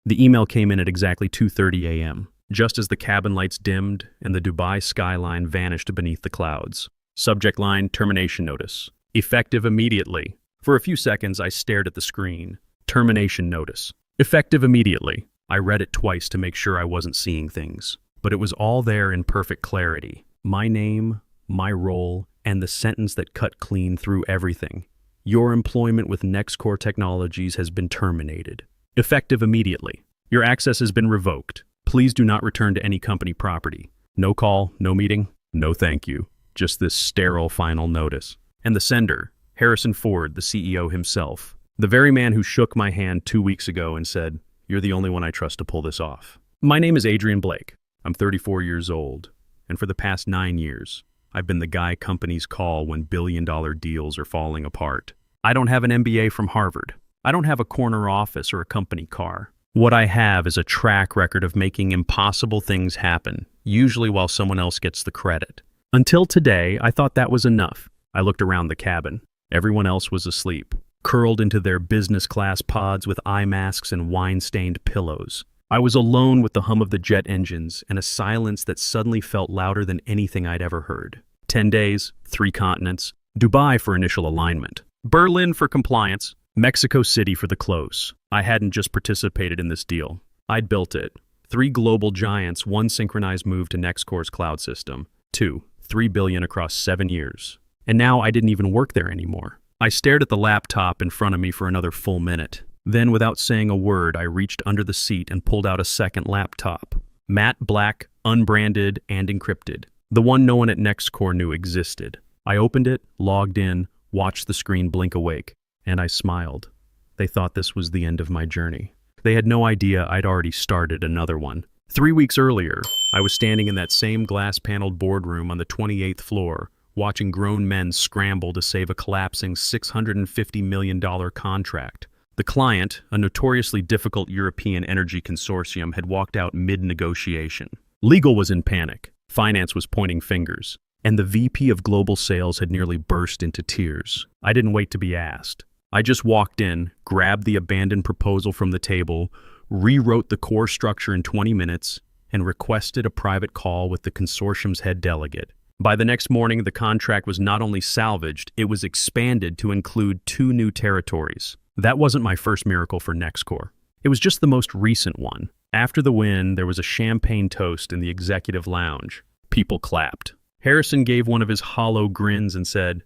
The email came in at exactly 2:30 a.m., just as the cabin lights dimmed and the Dubai skyline vanished beneath the clouds. Subject line, termination notice. Effective immediately. For a few seconds, I stared at the screen. Termination notice. Effective immediately. I read it twice to make sure I wasn't seeing things. But it was all there in perfect clarity. My name, my role, and the sentence that cut clean through everything. Your employment with NextCore Technologies has been terminated. Effective immediately. Your access has been revoked. Please do not return to any company property. No call, no meeting, no thank you. Just this sterile final notice. And the sender, Harrison Ford, the CEO himself. The very man who shook my hand 2 weeks ago and said, "You're the only one I trust to pull this off." My name is Adrian Blake. I'm 34 years old. And for the past 9 years, I've been the guy companies call when billion-dollar deals are falling apart. I don't have an MBA from Harvard. I don't have a corner office or a company car. What I have is a track record of making impossible things happen, usually while someone else gets the credit. Until today, I thought that was enough. I looked around the cabin. Everyone else was asleep, curled into their business class pods with eye masks and wine-stained pillows. I was alone with the hum of the jet engines and a silence that suddenly felt louder than anything I'd ever heard. 10 days, 3 continents, Dubai for initial alignment, Berlin for compliance, Mexico City for the close. I hadn't just participated in this deal. I'd built it. 3 global giants, 1 synchronized move to NextCore's cloud system. 2, $3 billion across 7 years. And now I didn't even work there anymore. I stared at the laptop in front of me for another full minute. Then, without saying a word, I reached under the seat and pulled out a second laptop. Matte black, unbranded, and encrypted. The one no one at NextCore knew existed. I opened it, logged in, watched the screen blink awake, and I smiled. They thought this was the end of my journey. They had no idea I'd already started another one. 3 weeks earlier, I was standing in that same glass-paneled boardroom on the 28th floor, watching grown men scramble to save a collapsing $650 million contract. The client, a notoriously difficult European energy consortium, had walked out mid-negotiation. Legal was in panic, finance was pointing fingers, and the VP of Global Sales had nearly burst into tears. I didn't wait to be asked. I just walked in, grabbed the abandoned proposal from the table, rewrote the core structure in 20 minutes, and requested a private call with the consortium's head delegate. By the next morning, the contract was not only salvaged, it was expanded to include 2 new territories. That wasn't my first miracle for NextCore. It was just the most recent one. After the win, there was a champagne toast in the executive lounge. People clapped. Harrison gave one of his hollow grins and said,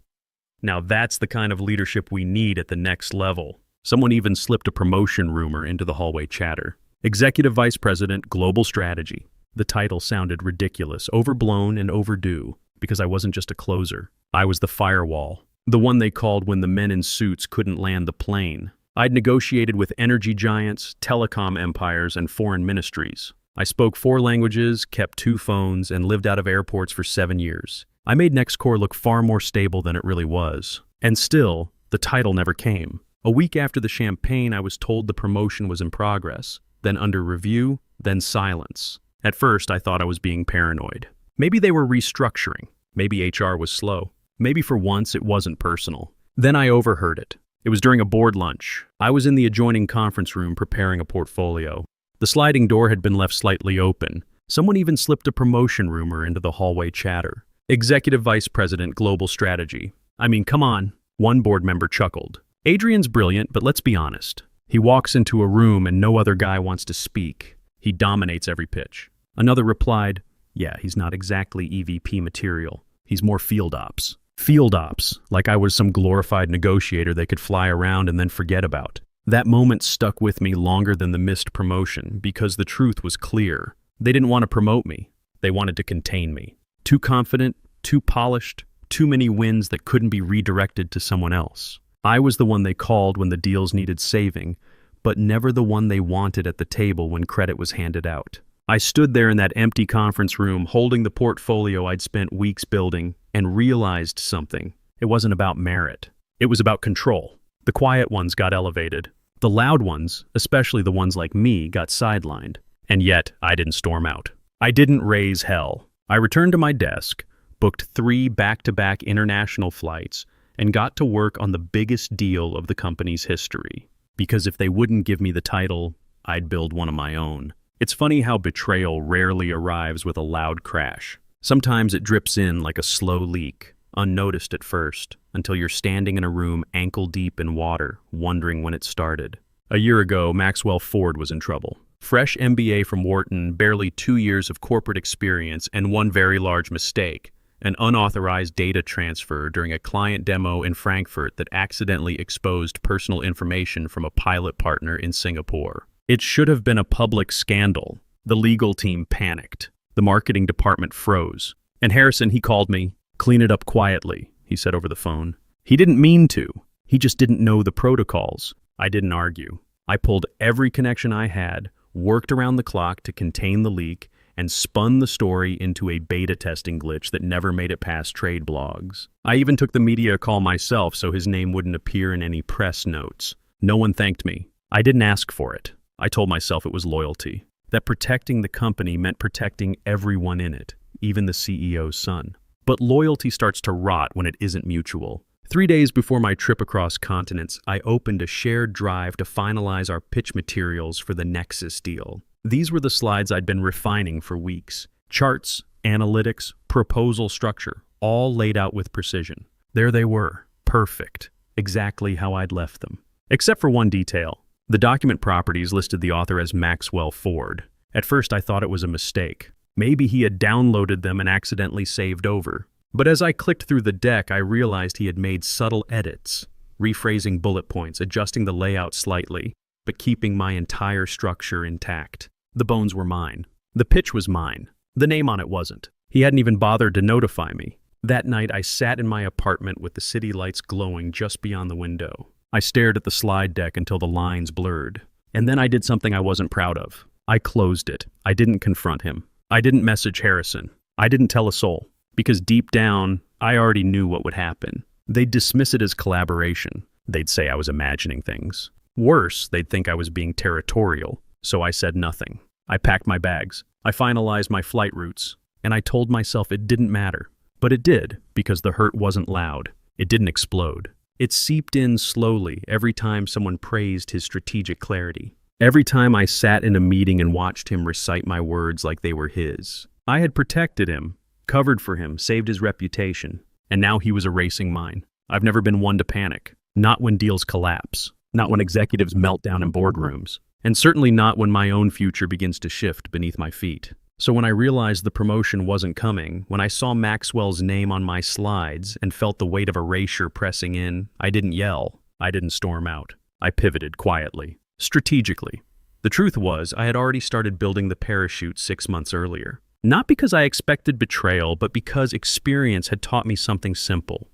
"Now that's the kind of leadership we need at the next level." Someone even slipped a promotion rumor into the hallway chatter. Executive Vice President, Global Strategy. The title sounded ridiculous, overblown, and overdue, because I wasn't just a closer. I was the firewall. The one they called when the men in suits couldn't land the plane. I'd negotiated with energy giants, telecom empires, and foreign ministries. I spoke 4 languages, kept 2 phones, and lived out of airports for 7 years. I made NextCore look far more stable than it really was. And still, the title never came. A week after the champagne, I was told the promotion was in progress, then under review, then silence. At first, I thought I was being paranoid. Maybe they were restructuring. Maybe HR was slow. Maybe for once it wasn't personal. Then I overheard it. It was during a board lunch. I was in the adjoining conference room preparing a portfolio. The sliding door had been left slightly open. Someone even slipped a promotion rumor into the hallway chatter. Executive Vice President, Global Strategy. I mean, come on. One board member chuckled. Adrian's brilliant, but let's be honest. He walks into a room and no other guy wants to speak. He dominates every pitch. Another replied, yeah, he's not exactly EVP material. He's more field ops. Field ops, like I was some glorified negotiator they could fly around and then forget about. That moment stuck with me longer than the missed promotion because the truth was clear. They didn't want to promote me. They wanted to contain me. Too confident, too polished, too many wins that couldn't be redirected to someone else. I was the one they called when the deals needed saving, but never the one they wanted at the table when credit was handed out. I stood there in that empty conference room holding the portfolio I'd spent weeks building and realized something. It wasn't about merit. It was about control. The quiet ones got elevated. The loud ones, especially the ones like me, got sidelined. And yet, I didn't storm out. I didn't raise hell. I returned to my desk, booked 3 back-to-back international flights, and got to work on the biggest deal of the company's history. Because if they wouldn't give me the title, I'd build one of my own. It's funny how betrayal rarely arrives with a loud crash. Sometimes it drips in like a slow leak, unnoticed at first, until you're standing in a room ankle-deep in water, wondering when it started. A year ago, Maxwell Ford was in trouble. Fresh MBA from Wharton, barely 2 years of corporate experience, and one very large mistake: an unauthorized data transfer during a client demo in Frankfurt that accidentally exposed personal information from a pilot partner in Singapore. It should have been a public scandal. The legal team panicked. The marketing department froze. And Harrison, he called me. "Clean it up quietly," he said over the phone. He didn't mean to. He just didn't know the protocols. I didn't argue. I pulled every connection I had, worked around the clock to contain the leak, and spun the story into a beta testing glitch that never made it past trade blogs. I even took the media call myself so his name wouldn't appear in any press notes. No one thanked me. I didn't ask for it. I told myself it was loyalty, that protecting the company meant protecting everyone in it, even the CEO's son. But loyalty starts to rot when it isn't mutual. 3 days before my trip across continents, I opened a shared drive to finalize our pitch materials for the Nexus deal. These were the slides I'd been refining for weeks. Charts, analytics, proposal structure, all laid out with precision. There they were, perfect, exactly how I'd left them. Except for one detail. The document properties listed the author as Maxwell Ford. At first I thought it was a mistake. Maybe he had downloaded them and accidentally saved over. But as I clicked through the deck, I realized he had made subtle edits, rephrasing bullet points, adjusting the layout slightly, but keeping my entire structure intact. The bones were mine. The pitch was mine. The name on it wasn't. He hadn't even bothered to notify me. That night, I sat in my apartment with the city lights glowing just beyond the window. I stared at the slide deck until the lines blurred. And then I did something I wasn't proud of. I closed it. I didn't confront him. I didn't message Harrison. I didn't tell a soul. Because deep down, I already knew what would happen. They'd dismiss it as collaboration. They'd say I was imagining things. Worse, they'd think I was being territorial. So I said nothing. I packed my bags. I finalized my flight routes. And I told myself it didn't matter. But it did, because the hurt wasn't loud. It didn't explode. It seeped in slowly every time someone praised his strategic clarity. Every time I sat in a meeting and watched him recite my words like they were his. I had protected him, covered for him, saved his reputation, and now he was erasing mine. I've never been one to panic. Not when deals collapse. Not when executives melt down in boardrooms. And certainly not when my own future begins to shift beneath my feet. So when I realized the promotion wasn't coming, when I saw Maxwell's name on my slides and felt the weight of erasure pressing in, I didn't yell. I didn't storm out. I pivoted quietly, strategically. The truth was, I had already started building the parachute 6 months earlier. Not because I expected betrayal, but because experience had taught me something simple.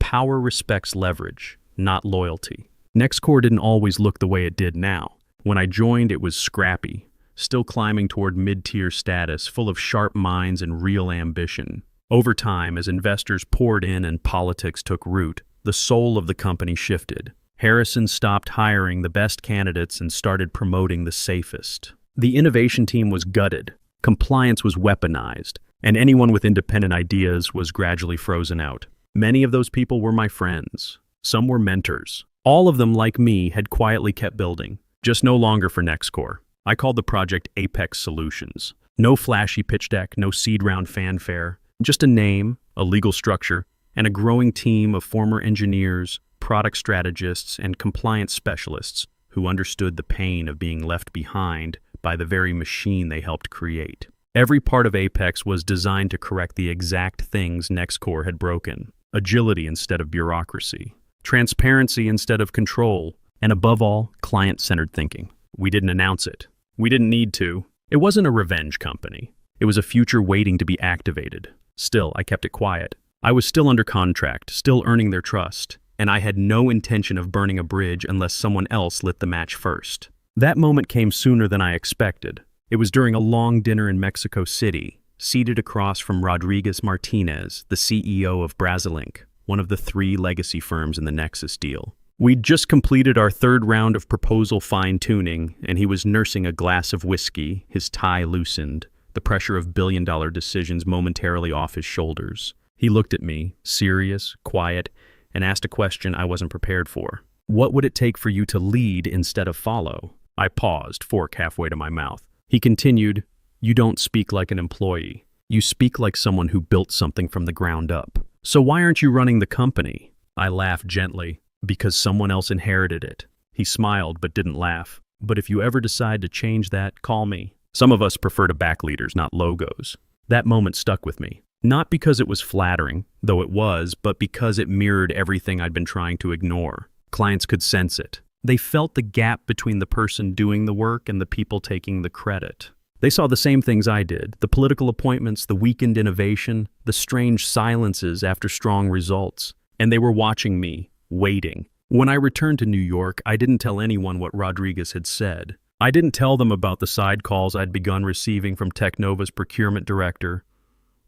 Power respects leverage, not loyalty. NextCore didn't always look the way it did now. When I joined, it was scrappy, still climbing toward mid-tier status, full of sharp minds and real ambition. Over time, as investors poured in and politics took root, the soul of the company shifted. Harrison stopped hiring the best candidates and started promoting the safest. The innovation team was gutted, compliance was weaponized, and anyone with independent ideas was gradually frozen out. Many of those people were my friends. Some were mentors. All of them, like me, had quietly kept building, just no longer for NextCore. I called the project Apex Solutions. No flashy pitch deck, no seed round fanfare, just a name, a legal structure, and a growing team of former engineers, product strategists, and compliance specialists who understood the pain of being left behind by the very machine they helped create. Every part of Apex was designed to correct the exact things NextCore had broken: agility instead of bureaucracy, transparency instead of control, and above all, client-centered thinking. We didn't announce it. We didn't need to. It wasn't a revenge company. It was a future waiting to be activated. Still, I kept it quiet. I was still under contract, still earning their trust, and I had no intention of burning a bridge unless someone else lit the match first. That moment came sooner than I expected. It was during a long dinner in Mexico City, seated across from Rodriguez Martinez, the CEO of Brasilink, one of the 3 legacy firms in the Nexus deal. We'd just completed our 3rd round of proposal fine-tuning, and he was nursing a glass of whiskey, his tie loosened, the pressure of billion-dollar decisions momentarily off his shoulders. He looked at me, serious, quiet, and asked a question I wasn't prepared for. What would it take for you to lead instead of follow? I paused, fork halfway to my mouth. He continued, "You don't speak like an employee. You speak like someone who built something from the ground up. So why aren't you running the company?" I laughed gently. "Because someone else inherited it." He smiled but didn't laugh. "But if you ever decide to change that, call me." Some of us prefer to back leaders, not logos. That moment stuck with me. Not because it was flattering, though it was, but because it mirrored everything I'd been trying to ignore. Clients could sense it. They felt the gap between the person doing the work and the people taking the credit. They saw the same things I did: the political appointments, the weakened innovation, the strange silences after strong results. And they were watching me, waiting. When I returned to New York, I didn't tell anyone what Rodriguez had said. I didn't tell them about the side calls I'd begun receiving from Technova's procurement director,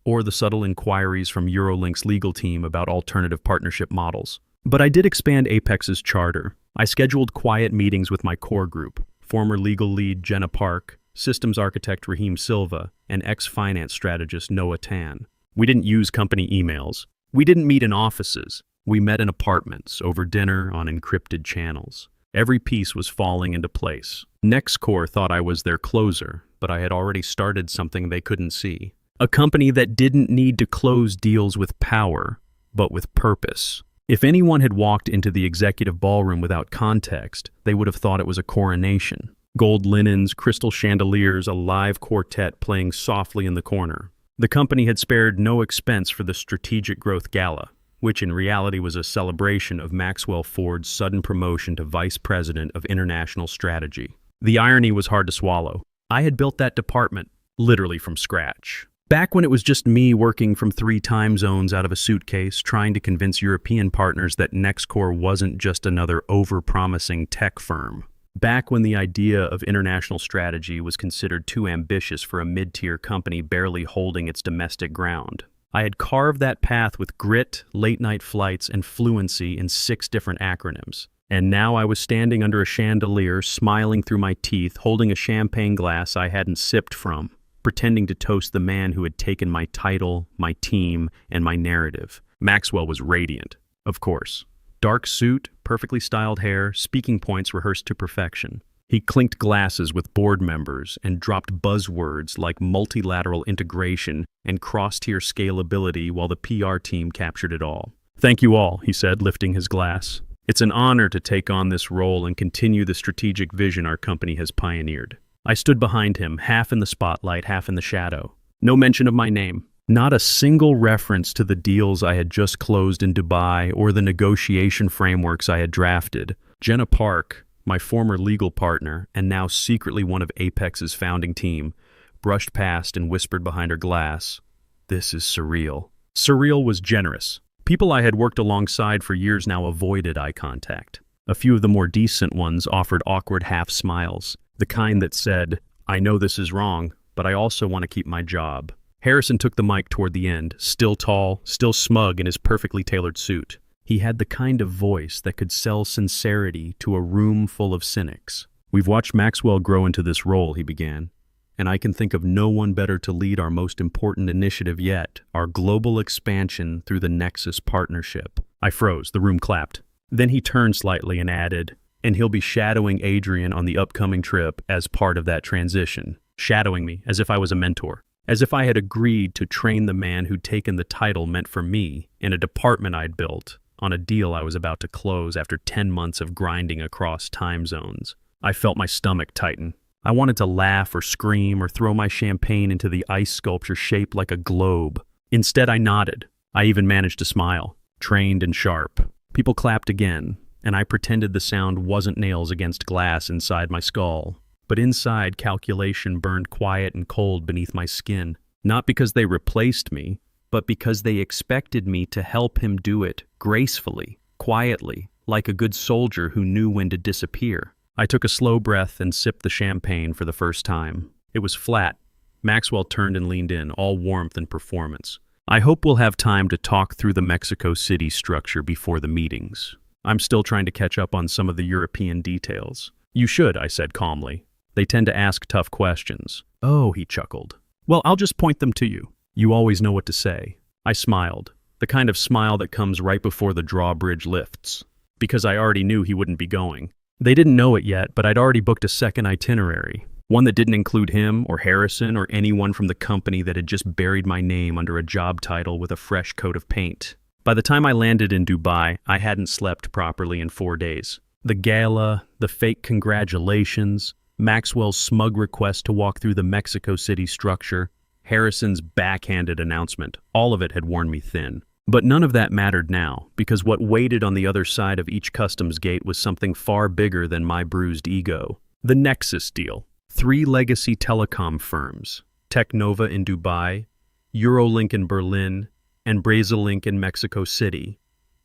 or the subtle inquiries from Eurolink's legal team about alternative partnership models. But I did expand Apex's charter. I scheduled quiet meetings with my core group, former legal lead Jenna Park, systems architect Raheem Silva, and ex-finance strategist Noah Tan. We didn't use company emails. We didn't meet in offices. We met in apartments, over dinner, on encrypted channels. Every piece was falling into place. NextCore thought I was their closer, but I had already started something they couldn't see. A company that didn't need to close deals with power, but with purpose. If anyone had walked into the executive ballroom without context, they would have thought it was a coronation. Gold linens, crystal chandeliers, a live quartet playing softly in the corner. The company had spared no expense for the Strategic Growth Gala, which in reality was a celebration of Maxwell Ford's sudden promotion to Vice President of International Strategy. The irony was hard to swallow. I had built that department, literally from scratch. Back when it was just me working from 3 time zones out of a suitcase, trying to convince European partners that NextCore wasn't just another over-promising tech firm. Back when the idea of international strategy was considered too ambitious for a mid-tier company barely holding its domestic ground. I had carved that path with grit, late-night flights, and fluency in 6 different acronyms. And now I was standing under a chandelier, smiling through my teeth, holding a champagne glass I hadn't sipped from, pretending to toast the man who had taken my title, my team, and my narrative. Maxwell was radiant, of course. Dark suit, perfectly styled hair, speaking points rehearsed to perfection. He clinked glasses with board members and dropped buzzwords like multilateral integration and cross-tier scalability while the PR team captured it all. "Thank you all," he said, lifting his glass. "It's an honor to take on this role and continue the strategic vision our company has pioneered." I stood behind him, half in the spotlight, half in the shadow. No mention of my name. Not a single reference to the deals I had just closed in Dubai or the negotiation frameworks I had drafted. Jenna Park, my former legal partner, and now secretly one of Apex's founding team, brushed past and whispered behind her glass, "This is surreal." Surreal was generous. People I had worked alongside for years now avoided eye contact. A few of the more decent ones offered awkward half smiles, the kind that said, "I know this is wrong, but I also want to keep my job." Harrison took the mic toward the end, still tall, still smug in his perfectly tailored suit. He had the kind of voice that could sell sincerity to a room full of cynics. "We've watched Maxwell grow into this role," he began, "and I can think of no one better to lead our most important initiative yet, our global expansion through the Nexus partnership." I froze, the room clapped. Then he turned slightly and added, "And he'll be shadowing Adrian on the upcoming trip as part of that transition." Shadowing me, as if I was a mentor. As if I had agreed to train the man who'd taken the title meant for me in a department I'd built on a deal I was about to close after 10 months of grinding across time zones. I felt my stomach tighten. I wanted to laugh or scream or throw my champagne into the ice sculpture shaped like a globe. Instead, I nodded. I even managed to smile, trained and sharp. People clapped again, and I pretended the sound wasn't nails against glass inside my skull. But inside, calculation burned quiet and cold beneath my skin, not because they replaced me, but because they expected me to help him do it gracefully, quietly, like a good soldier who knew when to disappear. I took a slow breath and sipped the champagne for the first time. It was flat. Maxwell turned and leaned in, all warmth and performance. "I hope we'll have time to talk through the Mexico City structure before the meetings. I'm still trying to catch up on some of the European details." "You should," I said calmly. "They tend to ask tough questions." "Oh," he chuckled. "Well, I'll just point them to you. You always know what to say." I smiled, the kind of smile that comes right before the drawbridge lifts, because I already knew he wouldn't be going. They didn't know it yet, but I'd already booked a second itinerary, one that didn't include him or Harrison or anyone from the company that had just buried my name under a job title with a fresh coat of paint. By the time I landed in Dubai, I hadn't slept properly in 4 days. The gala, the fake congratulations, Maxwell's smug request to walk through the Mexico City structure, Harrison's backhanded announcement, all of it had worn me thin. But none of that mattered now, because what waited on the other side of each customs gate was something far bigger than my bruised ego. The Nexus deal. 3 legacy telecom firms, Technova in Dubai, Eurolink in Berlin, and Brazilink in Mexico City,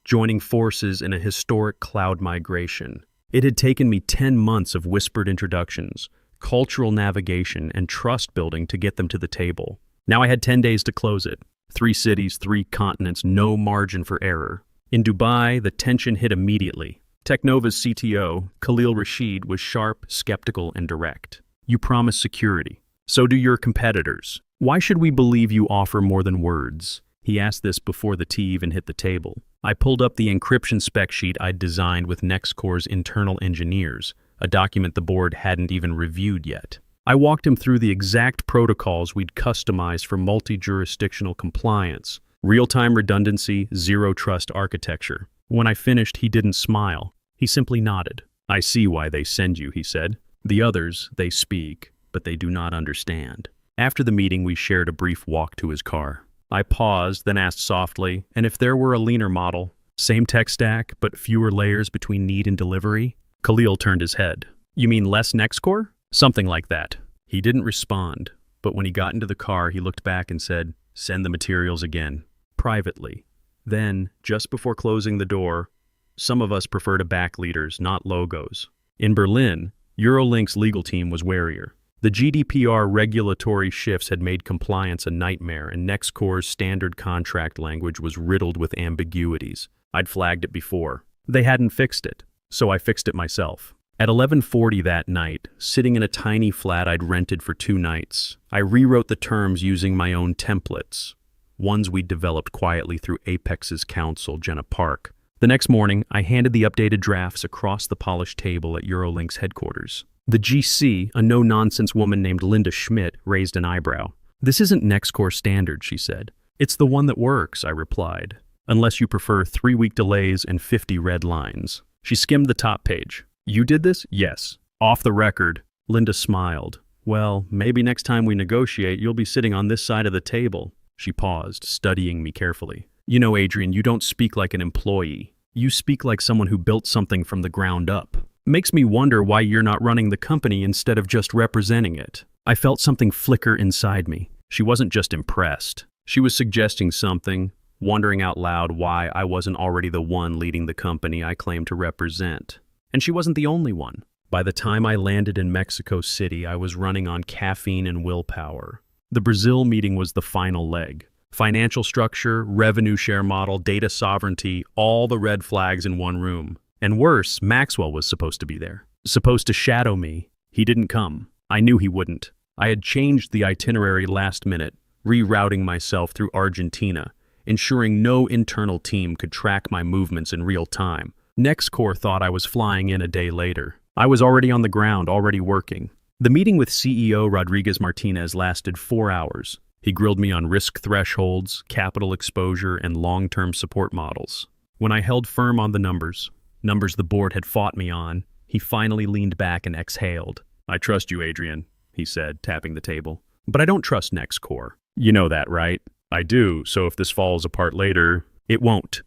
joining forces in a historic cloud migration. It had taken me 10 months of whispered introductions, cultural navigation, and trust building to get them to the table. Now I had 10 days to close it. 3 cities, 3 continents, no margin for error. In Dubai, the tension hit immediately. Technova's CTO, Khalil Rashid, was sharp, skeptical, and direct. You promise security. So do your competitors. Why should we believe you offer more than words? He asked this before the tea even hit the table. I pulled up the encryption spec sheet I'd designed with NextCore's internal engineers, a document the board hadn't even reviewed yet. I walked him through the exact protocols we'd customized for multi-jurisdictional compliance, real-time redundancy, zero-trust architecture. When I finished, he didn't smile. He simply nodded. I see why they send you, he said. The others, they speak, but they do not understand. After the meeting, we shared a brief walk to his car. I paused, then asked softly, and if there were a leaner model, same tech stack, but fewer layers between need and delivery? Khalil turned his head. You mean less NextCore? Something like that. He didn't respond, but when he got into the car, he looked back and said, send the materials again, privately. Then, just before closing the door, some of us prefer to back leaders, not logos. In Berlin, Eurolink's legal team was warier. The GDPR regulatory shifts had made compliance a nightmare, and NextCore's standard contract language was riddled with ambiguities. I'd flagged it before. They hadn't fixed it, so I fixed it myself. At 11:40 that night, sitting in a tiny flat I'd rented for 2 nights, I rewrote the terms using my own templates, ones we'd developed quietly through Apex's counsel, Jenna Park. The next morning, I handed the updated drafts across the polished table at Eurolink's headquarters. The GC, a no-nonsense woman named Linda Schmidt, raised an eyebrow. This isn't NextCore standard, she said. It's the one that works, I replied, unless you prefer 3-week delays and 50 red lines. She skimmed the top page. You did this? Yes. Off the record. Linda smiled. Well, maybe next time we negotiate, you'll be sitting on this side of the table. She paused, studying me carefully. You know, Adrian, you don't speak like an employee. You speak like someone who built something from the ground up. Makes me wonder why you're not running the company instead of just representing it. I felt something flicker inside me. She wasn't just impressed. She was suggesting something, wondering out loud why I wasn't already the one leading the company I claimed to represent. And she wasn't the only one. By the time I landed in Mexico City, I was running on caffeine and willpower. The Brazil meeting was the final leg. Financial structure, revenue share model, data sovereignty, all the red flags in one room. And worse, Maxwell was supposed to be there. Supposed to shadow me. He didn't come. I knew he wouldn't. I had changed the itinerary last minute, rerouting myself through Argentina, ensuring no internal team could track my movements in real time. NextCore thought I was flying in a day later. I was already on the ground, already working. The meeting with CEO Rodriguez Martinez lasted 4 hours. He grilled me on risk thresholds, capital exposure, and long-term support models. When I held firm on the numbers the board had fought me on, he finally leaned back and exhaled. I trust you, Adrian, he said, tapping the table. But I don't trust NextCore. You know that, right? I do, so if this falls apart later, it won't.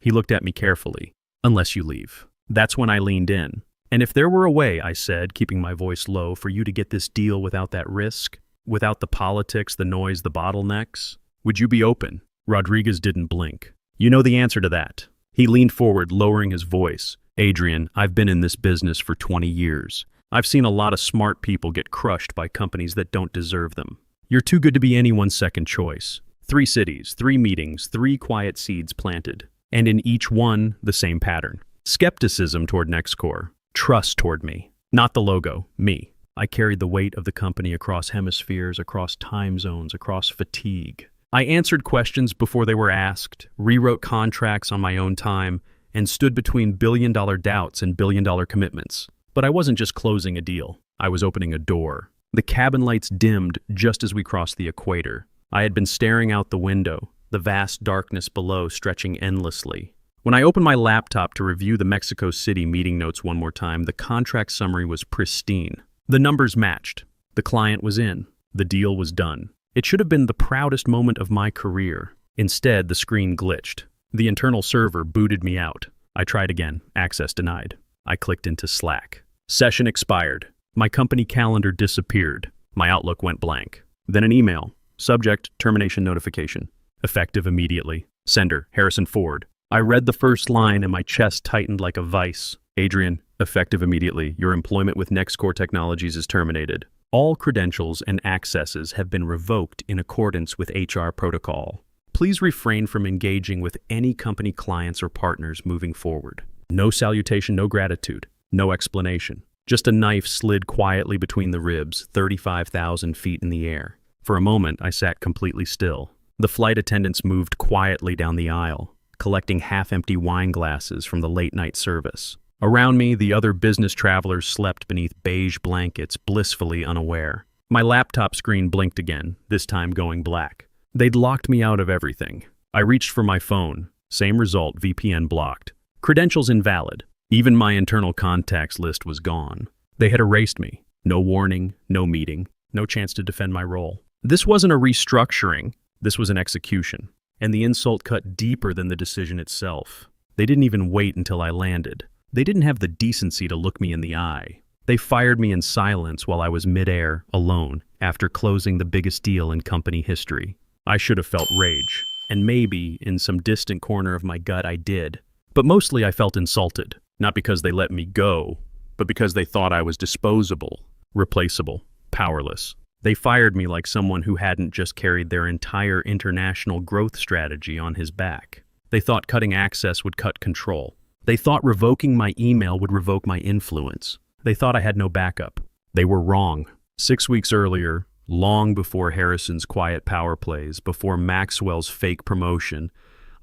He looked at me carefully. Unless you leave. That's when I leaned in. And if there were a way, I said, keeping my voice low, for you to get this deal without that risk, without the politics, the noise, the bottlenecks, would you be open? Rodriguez didn't blink. You know the answer to that. He leaned forward, lowering his voice. Adrian, I've been in this business for 20 years. I've seen a lot of smart people get crushed by companies that don't deserve them. You're too good to be anyone's second choice. 3 cities, 3 meetings, 3 quiet seeds planted. And in each one, the same pattern. Skepticism toward NextCore. Trust toward me. Not the logo, me. I carried the weight of the company across hemispheres, across time zones, across fatigue. I answered questions before they were asked, rewrote contracts on my own time, and stood between billion-dollar doubts and billion-dollar commitments. But I wasn't just closing a deal. I was opening a door. The cabin lights dimmed just as we crossed the equator. I had been staring out the window, the vast darkness below stretching endlessly. When I opened my laptop to review the Mexico City meeting notes one more time, the contract summary was pristine. The numbers matched. The client was in. The deal was done. It should have been the proudest moment of my career. Instead, the screen glitched. The internal server booted me out. I tried again. Access denied. I clicked into Slack. Session expired. My company calendar disappeared. My Outlook went blank. Then an email. Subject, termination notification. Effective immediately. Sender, Harrison Ford. I read the first line and my chest tightened like a vice. Adrian, effective immediately. Your employment with NextCore Technologies is terminated. All credentials and accesses have been revoked in accordance with HR protocol. Please refrain from engaging with any company clients or partners moving forward. No salutation, no gratitude, no explanation. Just a knife slid quietly between the ribs, 35,000 feet in the air. For a moment, I sat completely still. The flight attendants moved quietly down the aisle, collecting half-empty wine glasses from the late-night service. Around me, the other business travelers slept beneath beige blankets, blissfully unaware. My laptop screen blinked again, this time going black. They'd locked me out of everything. I reached for my phone. Same result, VPN blocked. Credentials invalid. Even my internal contacts list was gone. They had erased me. No warning, no meeting, no chance to defend my role. This wasn't a restructuring. This was an execution. And the insult cut deeper than the decision itself. They didn't even wait until I landed. They didn't have the decency to look me in the eye. They fired me in silence while I was midair, alone, after closing the biggest deal in company history. I should have felt rage, and maybe, in some distant corner of my gut, I did. But mostly I felt insulted, not because they let me go, but because they thought I was disposable, replaceable, powerless. They fired me like someone who hadn't just carried their entire international growth strategy on his back. They thought cutting access would cut control. They thought revoking my email would revoke my influence. They thought I had no backup. They were wrong. 6 weeks earlier, long before Harrison's quiet power plays, before Maxwell's fake promotion,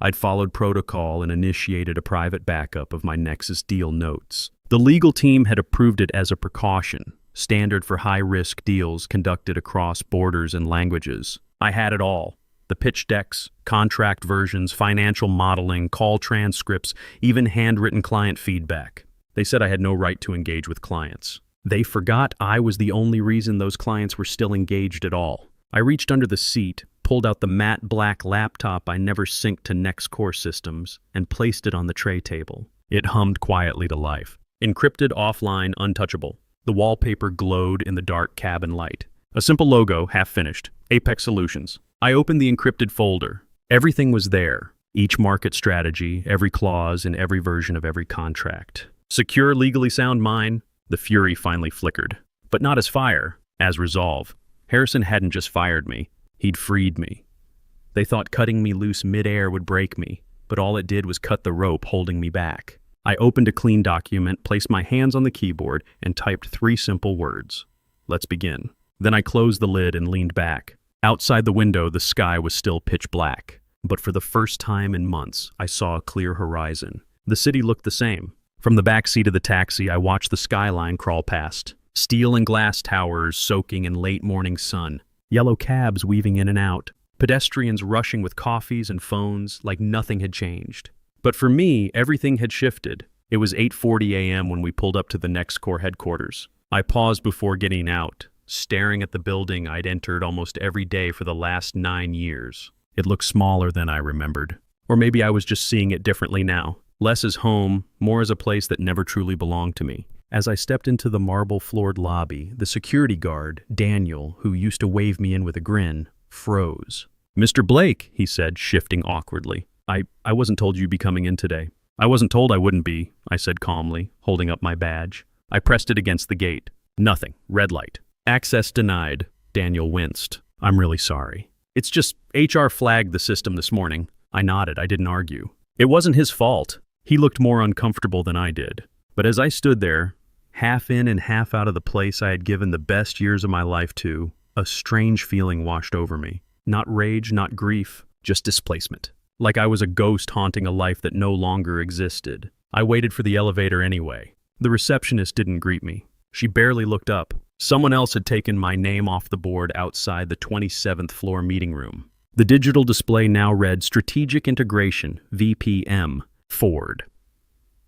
I'd followed protocol and initiated a private backup of my Nexus deal notes. The legal team had approved it as a precaution, standard for high-risk deals conducted across borders and languages. I had it all. The pitch decks, contract versions, financial modeling, call transcripts, even handwritten client feedback. They said I had no right to engage with clients. They forgot I was the only reason those clients were still engaged at all. I reached under the seat, pulled out the matte black laptop I never synced to NextCore systems, and placed it on the tray table. It hummed quietly to life. Encrypted, offline, untouchable. The wallpaper glowed in the dark cabin light. A simple logo, half-finished. Apex Solutions. I opened the encrypted folder. Everything was there. Each market strategy, every clause, and every version of every contract. Secure, legally sound mine. The fury finally flickered. But not as fire, as resolve. Harrison hadn't just fired me. He'd freed me. They thought cutting me loose midair would break me, but all it did was cut the rope holding me back. I opened a clean document, placed my hands on the keyboard, and typed 3 simple words. Let's begin. Then I closed the lid and leaned back. Outside the window, the sky was still pitch black. But for the first time in months, I saw a clear horizon. The city looked the same. From the back seat of the taxi, I watched the skyline crawl past. Steel and glass towers soaking in late morning sun. Yellow cabs weaving in and out. Pedestrians rushing with coffees and phones like nothing had changed. But for me, everything had shifted. It was 8:40 a.m. when we pulled up to the NextCore headquarters. I paused before getting out, staring at the building I'd entered almost every day for the last 9 years. It looked smaller than I remembered. Or maybe I was just seeing it differently now. Less as home, more as a place that never truly belonged to me. As I stepped into the marble-floored lobby, the security guard, Daniel, who used to wave me in with a grin, froze. "Mr. Blake," he said, shifting awkwardly. I wasn't told you'd be coming in today." "I wasn't told I wouldn't be," I said calmly, holding up my badge. I pressed it against the gate. Nothing. Red light. "Access denied." Daniel winced. "I'm really sorry. It's just HR flagged the system this morning." I nodded. I didn't argue. It wasn't his fault. He looked more uncomfortable than I did. But as I stood there, half in and half out of the place I had given the best years of my life to, a strange feeling washed over me. Not rage, not grief, just displacement. like I was a ghost haunting a life that no longer existed. I waited for the elevator anyway. The receptionist didn't greet me. She barely looked up. Someone else had taken my name off the board outside the 27th floor meeting room. The digital display now read Strategic Integration, VPM, Ford.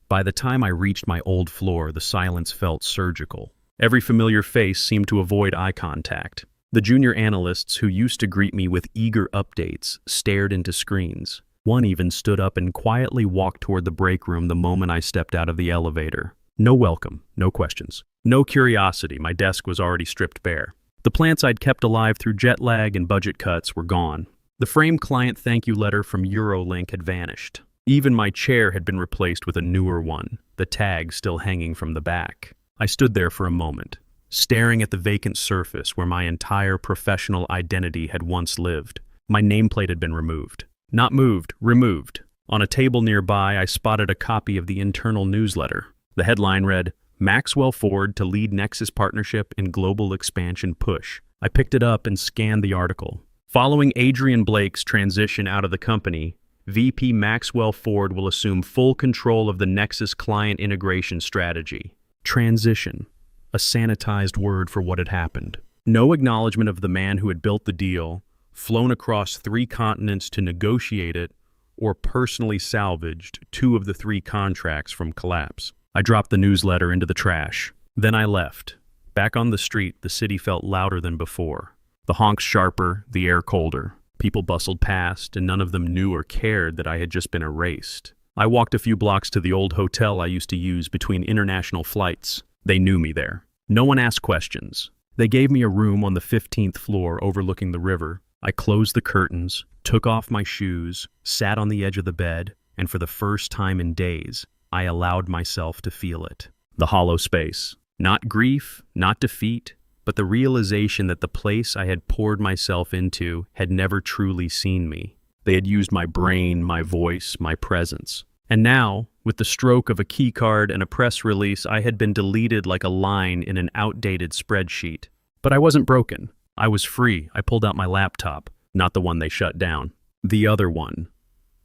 By the time I reached my old floor, the silence felt surgical. Every familiar face seemed to avoid eye contact. The junior analysts who used to greet me with eager updates stared into screens. One even stood up and quietly walked toward the break room the moment I stepped out of the elevator. No welcome, no questions. No curiosity, my desk was already stripped bare. The plants I'd kept alive through jet lag and budget cuts were gone. The framed client thank you letter from Eurolink had vanished. Even my chair had been replaced with a newer one, the tag still hanging from the back. I stood there for a moment, staring at the vacant surface where my entire professional identity had once lived. My nameplate had been removed. Not moved, removed. On a table nearby, I spotted a copy of the internal newsletter. The headline read, Maxwell Ford to lead Nexus partnership in global expansion push. I picked it up and scanned the article. Following Adrian Blake's transition out of the company, VP Maxwell Ford will assume full control of the Nexus client integration strategy. Transition, a sanitized word for what had happened. No acknowledgement of the man who had built the deal, flown across 3 continents to negotiate it, or personally salvaged 2 of the 3 contracts from collapse. I dropped the newsletter into the trash. Then I left. Back on the street, the city felt louder than before. The honks sharper, the air colder. People bustled past, and none of them knew or cared that I had just been erased. I walked a few blocks to the old hotel I used to use between international flights. They knew me there. No one asked questions. They gave me a room on the 15th floor overlooking the river. I closed the curtains, took off my shoes, sat on the edge of the bed, and for the first time in days, I allowed myself to feel it. The hollow space. Not grief, not defeat, but the realization that the place I had poured myself into had never truly seen me. They had used my brain, my voice, my presence. And now, with the stroke of a key card and a press release, I had been deleted like a line in an outdated spreadsheet. But I wasn't broken. I was free. I pulled out my laptop, not the one they shut down. The other one.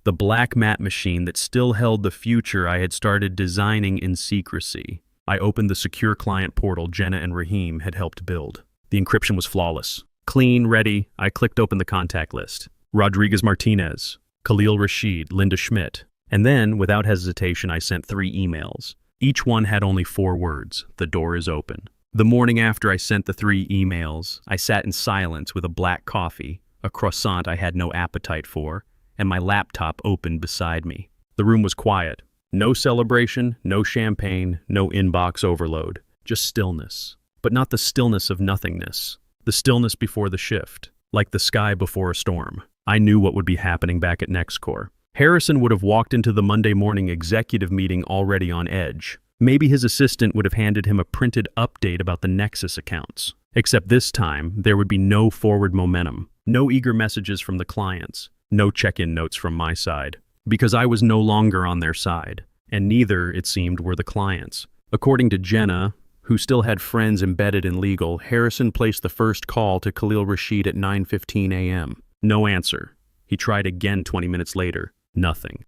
The black mat machine that still held the future I had started designing in secrecy. I opened the secure client portal Jenna and Raheem had helped build. The encryption was flawless. Clean, ready, I clicked open the contact list. Rodriguez Martinez, Khalil Rashid, Linda Schmidt. And then, without hesitation, I sent 3 emails. Each one had only 4 words, the door is open. The morning after I sent the 3 emails, I sat in silence with a black coffee, a croissant I had no appetite for, and my laptop opened beside me. The room was quiet. No celebration, no champagne, no inbox overload. Just stillness. But not the stillness of nothingness. The stillness before the shift. Like the sky before a storm. I knew what would be happening back at NextCore. Harrison would have walked into the Monday morning executive meeting already on edge. Maybe his assistant would have handed him a printed update about the Nexus accounts. Except this time, there would be no forward momentum. No eager messages from the clients. No check-in notes from my side. Because I was no longer on their side. And neither, it seemed, were the clients. According to Jenna, who still had friends embedded in legal, Harrison placed the first call to Khalil Rashid at 9:15 a.m. No answer. He tried again 20 minutes later. Nothing.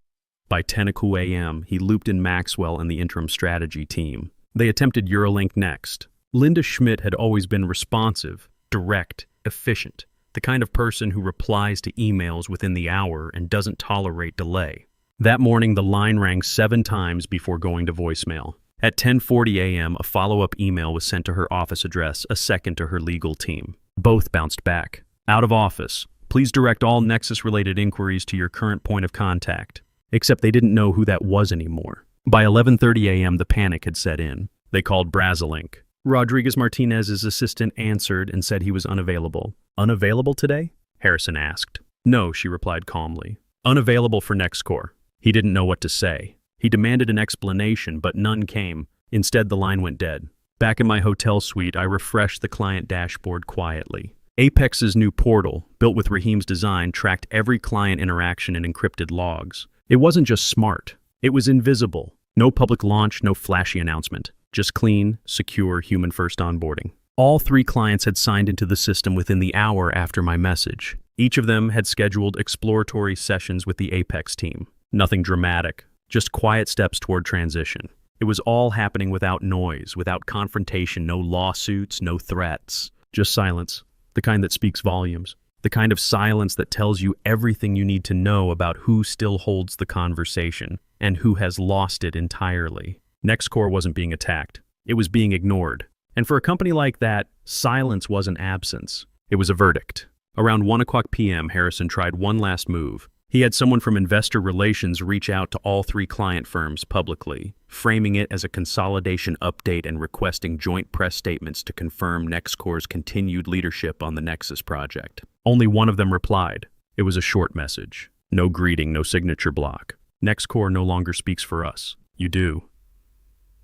By 10 a.m., he looped in Maxwell and the interim strategy team. They attempted Eurolink next. Linda Schmidt had always been responsive, direct, efficient. The kind of person who replies to emails within the hour and doesn't tolerate delay. That morning, the line rang 7 times before going to voicemail. At 10:40 a.m., a follow-up email was sent to her office address, a second to her legal team. Both bounced back. Out of office. Please direct all Nexus-related inquiries to your current point of contact. Except they didn't know who that was anymore. By 11:30 a.m., the panic had set in. They called Brazilink. Rodriguez Martinez's assistant answered and said he was unavailable. Unavailable today? Harrison asked. No, she replied calmly. Unavailable for NextCore. He didn't know what to say. He demanded an explanation, but none came. Instead, the line went dead. Back in my hotel suite, I refreshed the client dashboard quietly. Apex's new portal, built with Raheem's design, tracked every client interaction in encrypted logs. It wasn't just smart. It was invisible. No public launch, no flashy announcement. Just clean, secure, human-first onboarding. All 3 clients had signed into the system within the hour after my message. Each of them had scheduled exploratory sessions with the Apex team. Nothing dramatic, just quiet steps toward transition. It was all happening without noise, without confrontation, no lawsuits, no threats. Just silence, the kind that speaks volumes. The kind of silence that tells you everything you need to know about who still holds the conversation and who has lost it entirely. NextCore wasn't being attacked. It was being ignored. And for a company like that, silence wasn't absence. It was a verdict. Around 1:00 p.m., Harrison tried one last move. He had someone from investor relations reach out to all three client firms publicly, framing it as a consolidation update and requesting joint press statements to confirm NextCore's continued leadership on the Nexus project. Only one of them replied. It was a short message. No greeting, no signature block. NextCore no longer speaks for us. You do.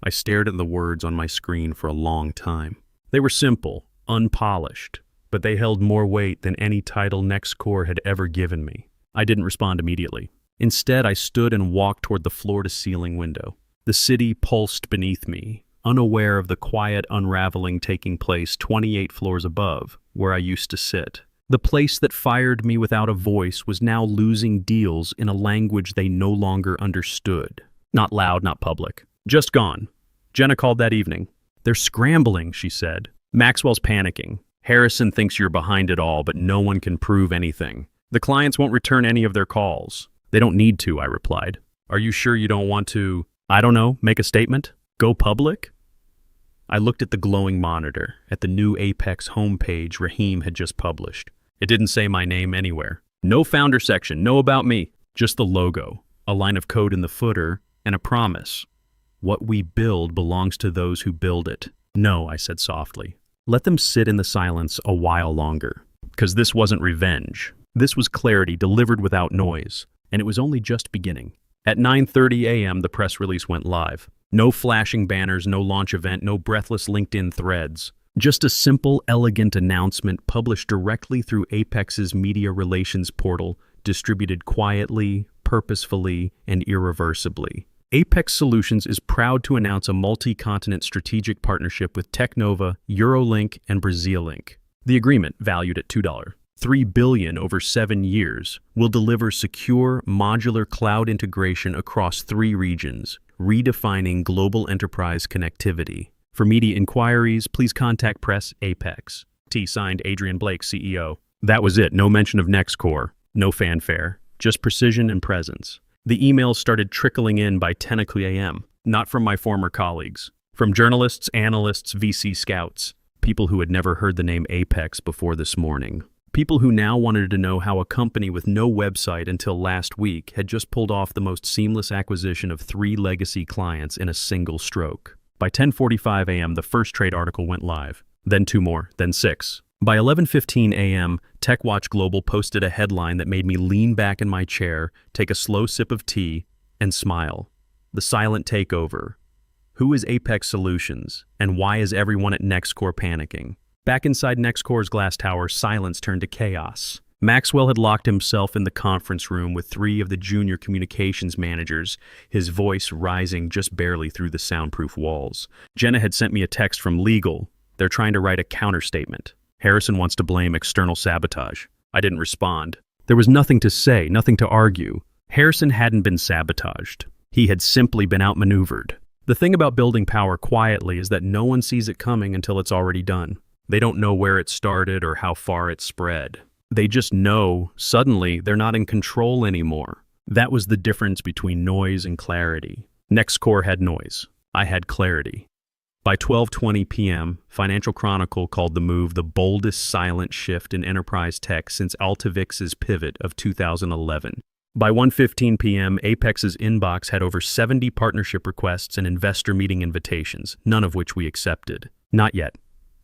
I stared at the words on my screen for a long time. They were simple, unpolished, but they held more weight than any title NextCore had ever given me. I didn't respond immediately. Instead, I stood and walked toward the floor-to-ceiling window. The city pulsed beneath me, unaware of the quiet unraveling taking place 28 floors above, where I used to sit. The place that fired me without a voice was now losing deals in a language they no longer understood. Not loud, not public. Just gone. Jenna called that evening. They're scrambling, she said. Maxwell's panicking. Harrison thinks you're behind it all, but no one can prove anything. The clients won't return any of their calls. They don't need to, I replied. Are you sure you don't want to, I don't know, make a statement? Go public? I looked at the glowing monitor, at the new Apex homepage Rahim had just published. It didn't say my name anywhere. No founder section, no about me. Just the logo, a line of code in the footer, and a promise. What we build belongs to those who build it. No, I said softly. Let them sit in the silence a while longer. Because this wasn't revenge. This was clarity delivered without noise, and it was only just beginning. At 9:30 a.m., the press release went live. No flashing banners, no launch event, no breathless LinkedIn threads. Just a simple, elegant announcement published directly through Apex's media relations portal, distributed quietly, purposefully, and irreversibly. Apex Solutions is proud to announce a multi-continent strategic partnership with Teknova, Eurolink, and Brazillink. The agreement, valued at $3 billion over 7 years, will deliver secure, modular cloud integration across 3 regions, redefining global enterprise connectivity. For media inquiries, please contact Press Apex. Signed, Adrian Blake, CEO. That was it. No mention of NextCore. No fanfare. Just precision and presence. The emails started trickling in by 10 a.m., not from my former colleagues. From journalists, analysts, VC scouts. People who had never heard the name Apex before this morning. People who now wanted to know how a company with no website until last week had just pulled off the most seamless acquisition of 3 legacy clients in a single stroke. By 10:45 a.m., the first trade article went live. Then 2 more, then 6. By 11:15 a.m., TechWatch Global posted a headline that made me lean back in my chair, take a slow sip of tea, and smile. The silent takeover. Who is Apex Solutions, and why is everyone at NextCore panicking? Back inside NextCore's glass tower, silence turned to chaos. Maxwell had locked himself in the conference room with 3 of the junior communications managers, his voice rising just barely through the soundproof walls. Jenna had sent me a text from legal. They're trying to write a counterstatement. Harrison wants to blame external sabotage. I didn't respond. There was nothing to say, nothing to argue. Harrison hadn't been sabotaged. He had simply been outmaneuvered. The thing about building power quietly is that no one sees it coming until it's already done. They don't know where it started or how far it spread. They just know, suddenly, they're not in control anymore. That was the difference between noise and clarity. NextCore had noise. I had clarity. By 12:20 p.m., Financial Chronicle called the move the boldest silent shift in enterprise tech since Altivix's pivot of 2011. By 1:15 p.m., Apex's inbox had over 70 partnership requests and investor meeting invitations, none of which we accepted. Not yet.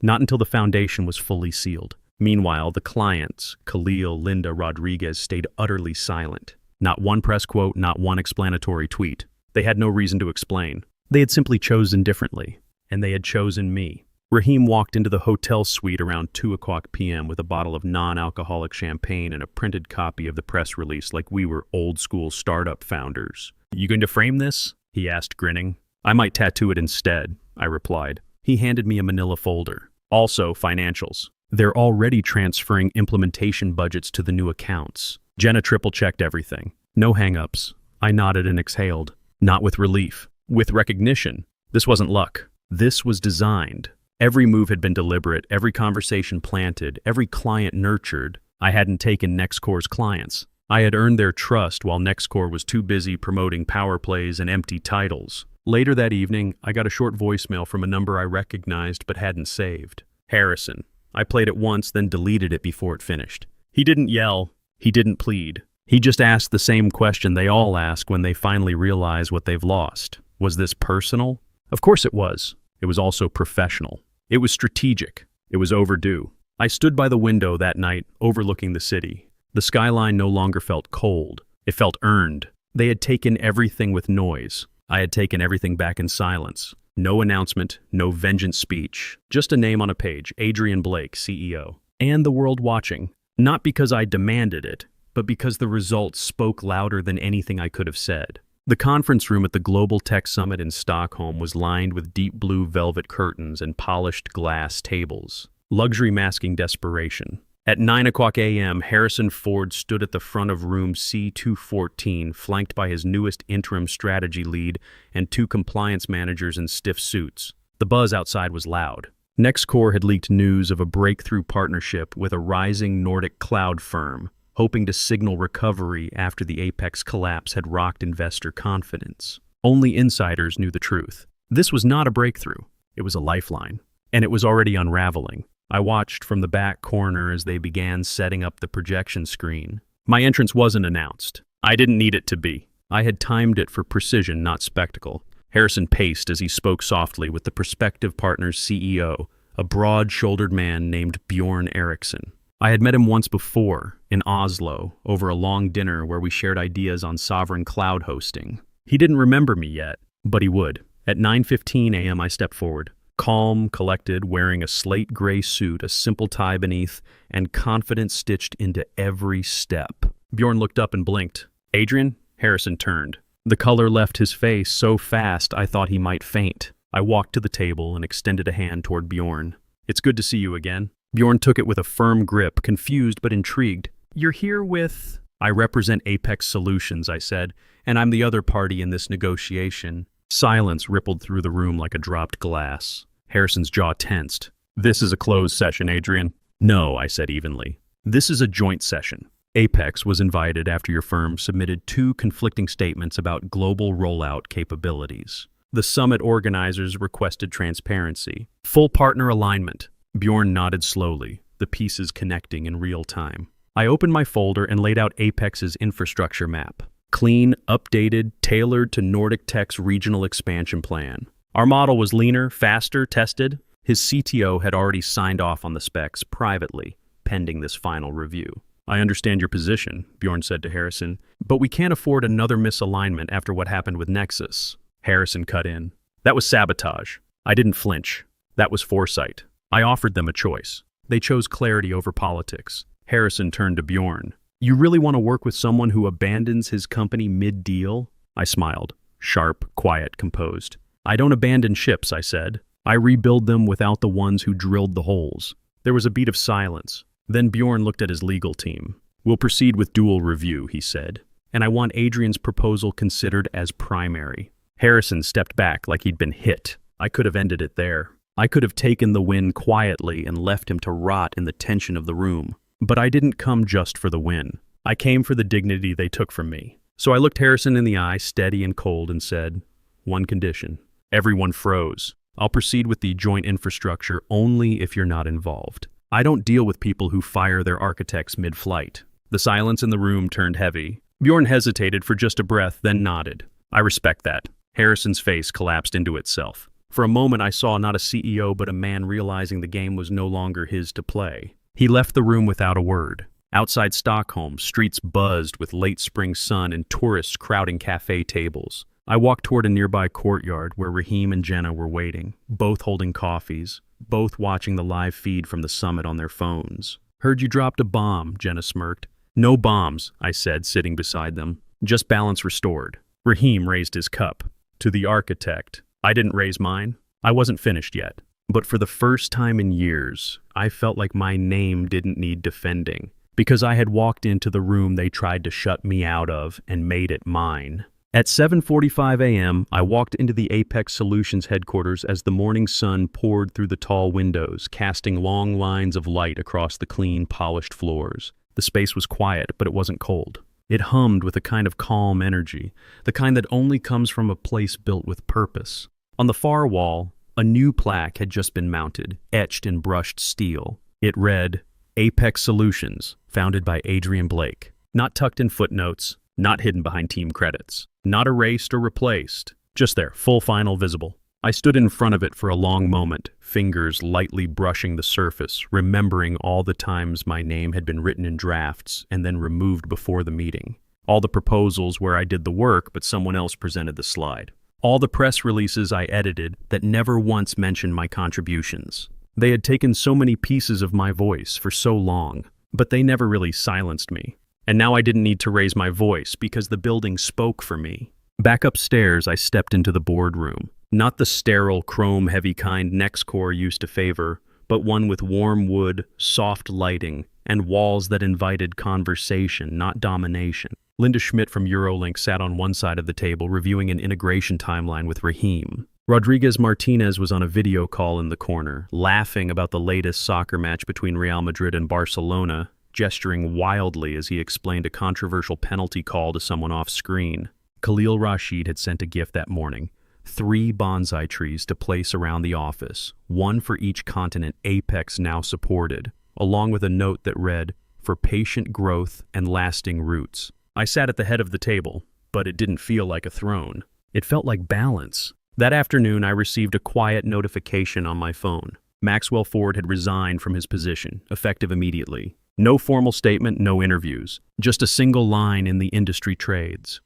Not until the foundation was fully sealed. Meanwhile, the clients, Khalil, Linda, Rodriguez, stayed utterly silent. Not one press quote, not one explanatory tweet. They had no reason to explain. They had simply chosen differently. And they had chosen me. Rahim walked into the hotel suite around 2:00 p.m. with a bottle of non-alcoholic champagne and a printed copy of the press release like we were old-school startup founders. You going to frame this? He asked, grinning. I might tattoo it instead, I replied. He handed me a manila folder. Also, financials. They're already transferring implementation budgets to the new accounts. Jenna triple-checked everything. No hang-ups. I nodded and exhaled. Not with relief. With recognition. This wasn't luck. This was designed. Every move had been deliberate, every conversation planted, every client nurtured. I hadn't taken NextCore's clients. I had earned their trust while NextCore was too busy promoting power plays and empty titles. Later that evening, I got a short voicemail from a number I recognized but hadn't saved. Harrison. I played it once, then deleted it before it finished. He didn't yell. He didn't plead. He just asked the same question they all ask when they finally realize what they've lost. Was this personal? Of course it was. It was also professional. It was strategic. It was overdue. I stood by the window that night, overlooking the city. The skyline no longer felt cold. It felt earned. They had taken everything with noise. I had taken everything back in silence. No announcement, no vengeance speech. Just a name on a page, Adrian Blake, CEO. And the world watching. Not because I demanded it, but because the results spoke louder than anything I could have said. The conference room at the Global Tech Summit in Stockholm was lined with deep blue velvet curtains and polished glass tables. Luxury masking desperation. At 9:00 a.m., Harrison Ford stood at the front of room C214, flanked by his newest interim strategy lead and two compliance managers in stiff suits. The buzz outside was loud. NextCore had leaked news of a breakthrough partnership with a rising Nordic cloud firm, hoping to signal recovery after the Apex collapse had rocked investor confidence. Only insiders knew the truth. This was not a breakthrough. It was a lifeline. And it was already unraveling. I watched from the back corner as they began setting up the projection screen. My entrance wasn't announced. I didn't need it to be. I had timed it for precision, not spectacle. Harrison paced as he spoke softly with the prospective partner's CEO, a broad-shouldered man named Bjorn Eriksson. I had met him once before, in Oslo, over a long dinner where we shared ideas on sovereign cloud hosting. He didn't remember me yet, but he would. At 9:15 a.m. I stepped forward. Calm, collected, wearing a slate gray suit, a simple tie beneath, and confidence stitched into every step. Bjorn looked up and blinked. Adrian? Harrison turned. The color left his face so fast I thought he might faint. I walked to the table and extended a hand toward Bjorn. It's good to see you again. Bjorn took it with a firm grip, confused but intrigued. You're here with... I represent Apex Solutions, I said, and I'm the other party in this negotiation. Silence rippled through the room like a dropped glass. Harrison's jaw tensed. This is a closed session, Adrian. No, I said evenly. This is a joint session. Apex was invited after your firm submitted two conflicting statements about global rollout capabilities. The summit organizers requested transparency. Full partner alignment. Bjorn nodded slowly, the pieces connecting in real time. I opened my folder and laid out Apex's infrastructure map. Clean, updated, tailored to Nordic Tech's regional expansion plan. Our model was leaner, faster, tested. His CTO had already signed off on the specs privately, pending this final review. I understand your position, Bjorn said to Harrison, but we can't afford another misalignment after what happened with Nexus. Harrison cut in. That was sabotage. I didn't flinch. That was foresight. I offered them a choice. They chose clarity over politics. Harrison turned to Bjorn. You really want to work with someone who abandons his company mid-deal? I smiled. Sharp, quiet, composed. I don't abandon ships, I said. I rebuild them without the ones who drilled the holes. There was a beat of silence. Then Bjorn looked at his legal team. We'll proceed with dual review, he said. And I want Adrian's proposal considered as primary. Harrison stepped back like he'd been hit. I could have ended it there. I could have taken the win quietly and left him to rot in the tension of the room. But I didn't come just for the win. I came for the dignity they took from me. So I looked Harrison in the eye, steady and cold, and said, one condition. Everyone froze. I'll proceed with the joint infrastructure only if you're not involved. I don't deal with people who fire their architects mid-flight. The silence in the room turned heavy. Bjorn hesitated for just a breath, then nodded. I respect that. Harrison's face collapsed into itself. For a moment I saw not a CEO but a man realizing the game was no longer his to play. He left the room without a word. Outside Stockholm, streets buzzed with late spring sun and tourists crowding cafe tables. I walked toward a nearby courtyard where Rahim and Jenna were waiting, both holding coffees, both watching the live feed from the summit on their phones. Heard you dropped a bomb, Jenna smirked. No bombs, I said, sitting beside them. Just balance restored. Rahim raised his cup. To the architect. I didn't raise mine. I wasn't finished yet. But for the first time in years, I felt like my name didn't need defending, because I had walked into the room they tried to shut me out of and made it mine. At 7:45 a.m., I walked into the Apex Solutions headquarters as the morning sun poured through the tall windows, casting long lines of light across the clean, polished floors. The space was quiet, but it wasn't cold. It hummed with a kind of calm energy, the kind that only comes from a place built with purpose. On the far wall, a new plaque had just been mounted, etched in brushed steel. It read, Apex Solutions, founded by Adrian Blake. Not tucked in footnotes, not hidden behind team credits, not erased or replaced, just there, full final visible. I stood in front of it for a long moment, fingers lightly brushing the surface, remembering all the times my name had been written in drafts and then removed before the meeting. All the proposals where I did the work but someone else presented the slide. All the press releases I edited that never once mentioned my contributions. They had taken so many pieces of my voice for so long, but they never really silenced me. And now I didn't need to raise my voice because the building spoke for me. Back upstairs, I stepped into the boardroom. Not the sterile, chrome-heavy kind Nextcore used to favor, but one with warm wood, soft lighting, and walls that invited conversation, not domination. Linda Schmidt from Eurolink sat on one side of the table reviewing an integration timeline with Raheem. Rodriguez Martinez was on a video call in the corner, laughing about the latest soccer match between Real Madrid and Barcelona, gesturing wildly as he explained a controversial penalty call to someone off-screen. Khalil Rashid had sent a gift that morning, 3 bonsai trees to place around the office, one for each continent Apex now supported, along with a note that read, for patient growth and lasting roots. I sat at the head of the table, but it didn't feel like a throne. It felt like balance. That afternoon, I received a quiet notification on my phone. Maxwell Ford had resigned from his position, effective immediately. No formal statement, no interviews, just a single line in the industry trades.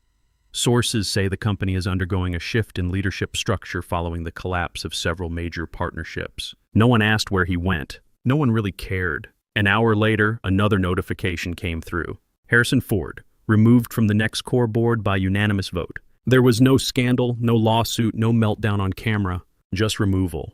Sources say the company is undergoing a shift in leadership structure following the collapse of several major partnerships. No one asked where he went. No one really cared. An hour later, another notification came through. Harrison Ford, removed from the Nextcore board by unanimous vote. There was no scandal, no lawsuit, no meltdown on camera, just removal.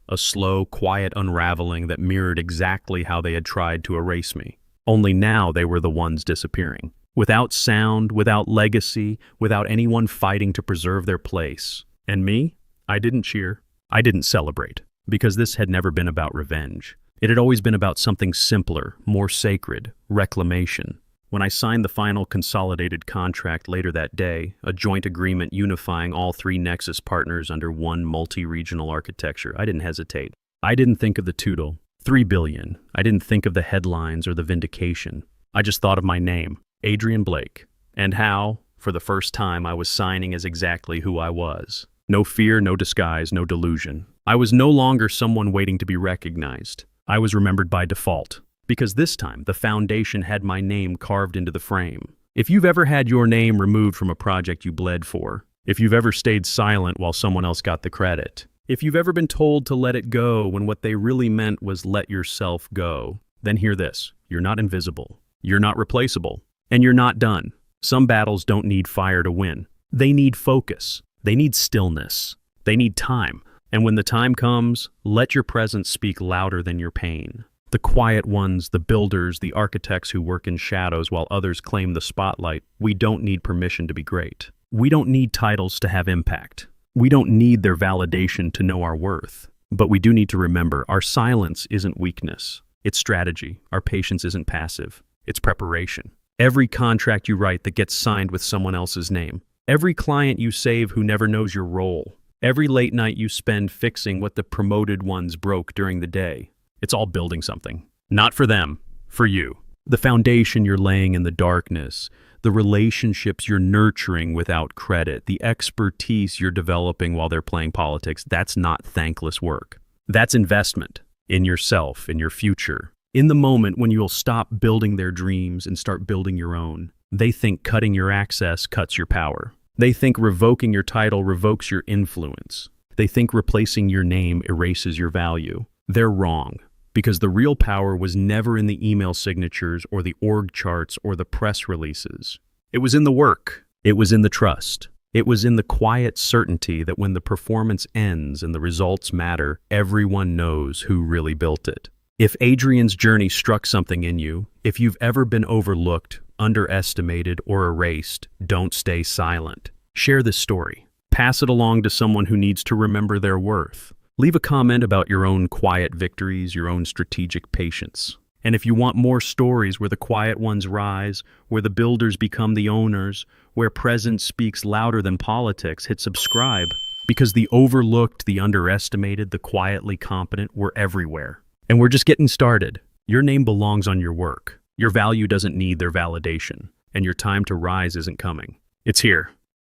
A slow, quiet unraveling that mirrored exactly how they had tried to erase me. Only now they were the ones disappearing. Without sound, without legacy, without anyone fighting to preserve their place. And me? I didn't cheer. I didn't celebrate. Because this had never been about revenge. It had always been about something simpler, more sacred, reclamation. When I signed the final consolidated contract later that day, a joint agreement unifying all 3 Nexus partners under one multi-regional architecture, I didn't hesitate. I didn't think of the tootle, $3 billion. I didn't think of the headlines or the vindication. I just thought of my name, Adrian Blake, and how, for the first time, I was signing as exactly who I was. No fear, no disguise, no delusion. I was no longer someone waiting to be recognized. I was remembered by default. Because this time, the foundation had my name carved into the frame. If you've ever had your name removed from a project you bled for, if you've ever stayed silent while someone else got the credit, if you've ever been told to let it go when what they really meant was let yourself go, then hear this. You're not invisible. You're not replaceable. And you're not done. Some battles don't need fire to win. They need focus. They need stillness. They need time. And when the time comes, let your presence speak louder than your pain. The quiet ones, the builders, the architects who work in shadows while others claim the spotlight, we don't need permission to be great. We don't need titles to have impact. We don't need their validation to know our worth. But we do need to remember, our silence isn't weakness. It's strategy. Our patience isn't passive. It's preparation. Every contract you write that gets signed with someone else's name. Every client you save who never knows your role. Every late night you spend fixing what the promoted ones broke during the day. It's all building something. Not for them, for you. The foundation you're laying in the darkness, the relationships you're nurturing without credit, the expertise you're developing while they're playing politics, that's not thankless work. That's investment in yourself, in your future. In the moment when you'll stop building their dreams and start building your own, they think cutting your access cuts your power. They think revoking your title revokes your influence. They think replacing your name erases your value. They're wrong. Because the real power was never in the email signatures or the org charts or the press releases. It was in the work. It was in the trust. It was in the quiet certainty that when the performance ends and the results matter, everyone knows who really built it. If Adrian's journey struck something in you, if you've ever been overlooked, underestimated, or erased, don't stay silent. Share this story. Pass it along to someone who needs to remember their worth. Leave a comment about your own quiet victories, your own strategic patience. And if you want more stories where the quiet ones rise, where the builders become the owners, where presence speaks louder than politics, hit subscribe. Because the overlooked, the underestimated, the quietly competent, we're everywhere. And we're just getting started. Your name belongs on your work. Your value doesn't need their validation. And your time to rise isn't coming. It's here.